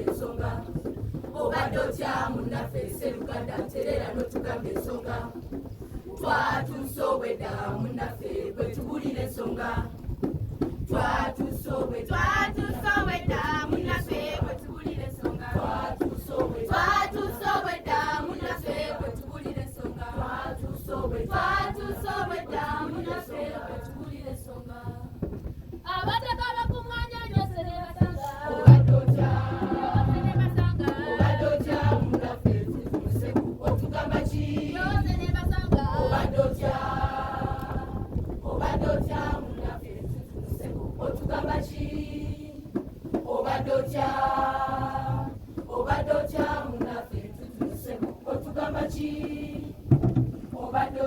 ensonga obadde otya munnaffe Sseruganda nterera n'otugamba ensonga twatusobwedda munnaffe bwe tubulira ensonga twatusobwedda munnaffe bwe tubulira ensonga twatusobwedda munnaffe bwe tubulira ensonga twatusobwedda munnaffe bwe tubulira ensonga abataka bakuŋŋaanya byose ne basanga obadde otya munnaffe tutuseku otugamba ki byose ne basanga obadde otya munnaffe tutuseku otugamba ki obadde otya munnaffe tutuseku otugamba ki obadde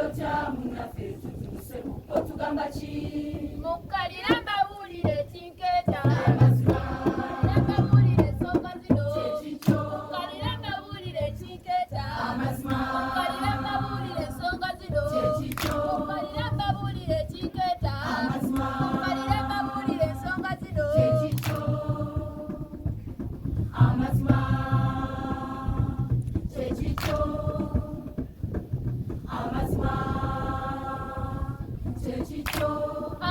otya munnaffe tutuseku otugamba ki mukkalira mbawulire kinkeeta amazima mbawulire ensonga zino mukkalira mbawulire kinkeeta amazima mukkalira mbawulire ensonga zino mukkalira mbawulire kinkeeta amazima mukkalira mbawulire ensonga zino amazima kyekikyo amazima kyekikyo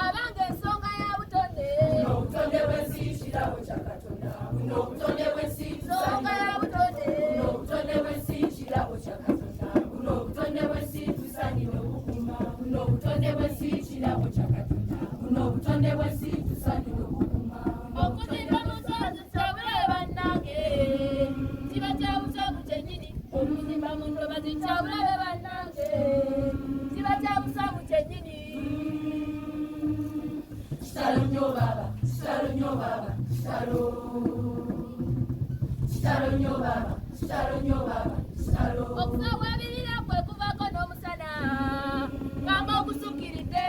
abange ensonga ya butonde obutonde bw'ensi kirabo kya Katonda buno obutonde bw'ensi ensonga ya butonde obutonde bw'ensi kirabo kya Katonda buno obutonde bw'ensi tusaanire obukuuma buno obutonde bw'ensi kirabo kya Katonda buno obutonde bw'ensi tusaanire obukuuma okuzimba mu nsozi kyabulabe bannange kiba kya busabu kyennyini okuzimba mu ntobazi kyabulabe bannange kiba kya busabu kyennyini kitalo nnyo baba kitalo nnyo baba kitalo nnyo baba kitalo nnyo baba kitalo okusawabirira kwe kubako n'omusana ngamba ogusukkiridde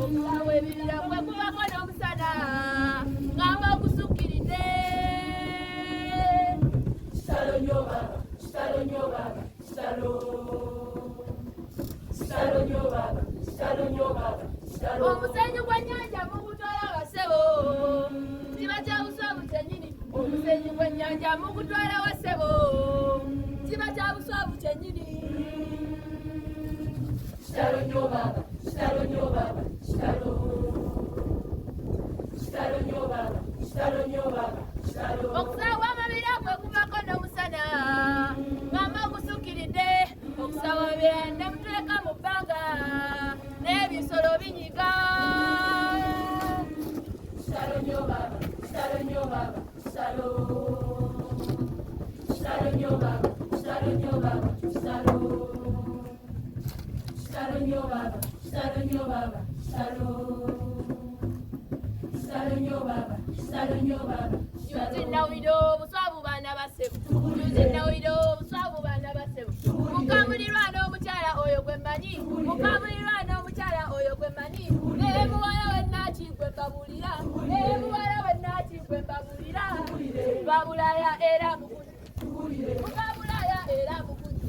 okusawabirira kwe kubako n'omusana ngamba ogusukkiridde kitalo nnyo baba kitalo nnyo baba kitalo nnyo baba kitalo nnyo baba kitalo omusenyu gw'ennyanja mugutwala wasebo kiba kya buswavu kyennyini omusenyu gw'ennyanja mugutwala wasebo kiba kya buswavu kyennyini kitalo nnyo baba kitalo nnyo baba kitalo nnyo baba kitalo nnyo baba kitalo okusaawa amabira kwe kuvako n'omusana ngamba ogusukkiridde okusaawa amabira ne mutuleka mu bbanga n'ebisolo binyiga kitalo nnyo baba kitalo nnyo baba kitalo nnyo baba kitalo nnyo baba kitalo nnyo baba kitalo nnyo baba kitalo nnyo baba kitalo nnyo baba yuzinawulira obuswavu baana basebu yuzinawulira obuswavu baana basebu mukamulirwa n'omukyala oyo gwe mmanyi mukamulirwa n'omukyala oyo gwe mmanyi naye muwala we nnaaki gwe mbabulira naye muwala we nnaaki gwe mbabulira babulaya era mukuzi mukabulaya era mukuzi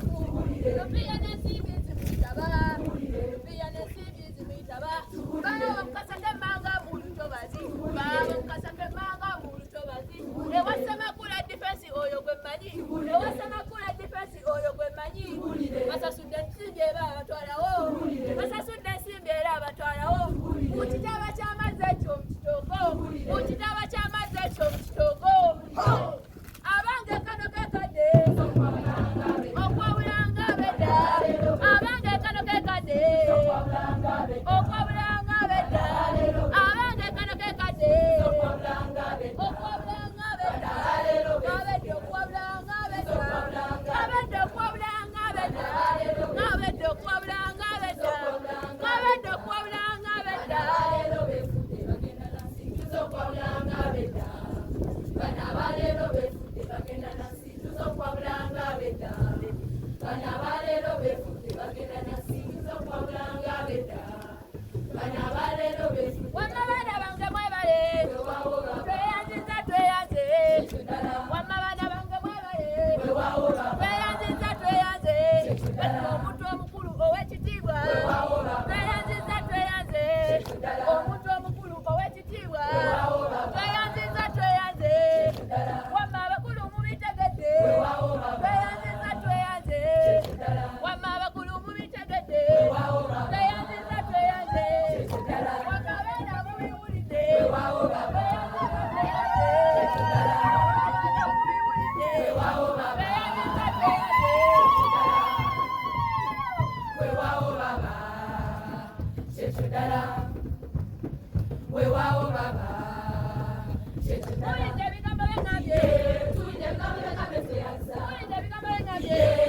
lupiya n'ensimbi zimuyitaba lupiya n'ensimbi zimuyitaba bala wamukasa k'emmanga mu lutobazi bala wamukasa k'emmanga mu lutobazi ewasamakula difensi oyo gwe mmanyi ewasamakula difensi oyo gwe mmanyi basasudde ensimbi era abatwalawo basasudde ensimbi era abatwalawo mu kitaba ky'amazzi ekyo mu kitoogo mu kitaba ky'amazzi ekyo mu kitoogo abange kano kekadde okwabulanga abedda abange kano kekadde okwabulanga abedda abange kano kekadde okwabulanga abedda abedda okwabulanga abedda abedda okwabulanga abedda abedda okwabulanga abedda abedda okwabulanga abedda okwabulanga abedda bana balero befudde bagenda nasi tuzokwabulanga abedda bana balero befudde bagenda nasi tuzokwabulanga abedda kyekyo ddala weewaawo baba kyekyo ddala tuwulidde ebigambo bye ŋŋambye tuwulidde ebigambo bye ŋŋambye tuyasa tuwulidde ebigambo bye ŋŋambye